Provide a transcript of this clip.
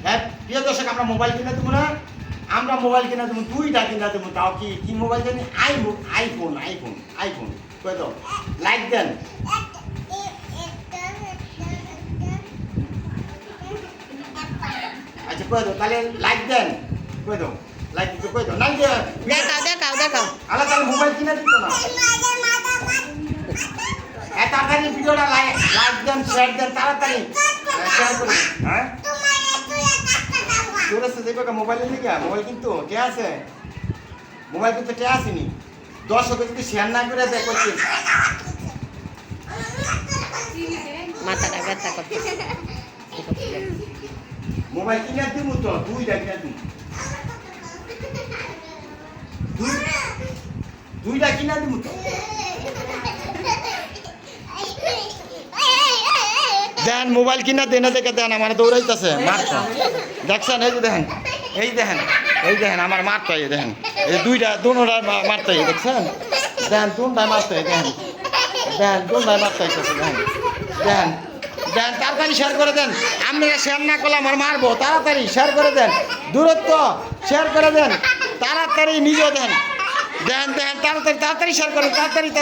হ্যাঁ প্রিয় দর্শক, আমরা মোবাইল কিনে দেবো না, আমরা মোবাইল কিনে দেবো, 2টা কিনে দেবো। তাও কি কি মোবাইল জানি? আইফোন আইফোন আইফোন কই তো লাইক দেন। আচ্ছা কই তো তাহলে লাইক দেন, কই তো লাইক দিতে, কই তো লাইক দেন। দেখাও আলা তাহলে মোবাইল কিনে দিত না। তাড়াতাড়ি ভিডিওটা লাইক দেন, শেয়ার দেন, তাড়াতাড়ি শেয়ার করুন। হ্যাঁ তোর সাথে দেখবে মোবাইলে লিখে মোবাইল কিন্তু কে আছে? মোবাইল কিন্তু কে আসেনি। দর্শকে যদি শেয়ার না করে দেয় করছিস মাথাটা ব্যথা করতে। মোবাইল কিনে দিব তো, 2টা কিনে দিব, 2টা কিনে দিব তো। দেন মোবাইল কিনা দেন, দেখে দেন আমার দৌড়াইতেছে মারটা দেখছেন? এই যে দেখেন, এই দেখেন, এই দেখেন আমার মারটা, এই দেখেন এই 2টা দুটা মারটাই দেখছেন? দেন 2টা মারটাই দেখেন, দেন 2টা মারটাই দেখেন, দেন দেন তাড়াতাড়ি শেয়ার করে দেন। আপনারা শেয়ার না করলে আমার মারবো, তাড়াতাড়ি শেয়ার করে দেন, দূরত্ব শেয়ার করে দেন, তাড়াতাড়ি নিজেও দেন, দেন দেন তাড়াতাড়ি তাড়াতাড়ি শেয়ার করেন, তাড়াতাড়ি।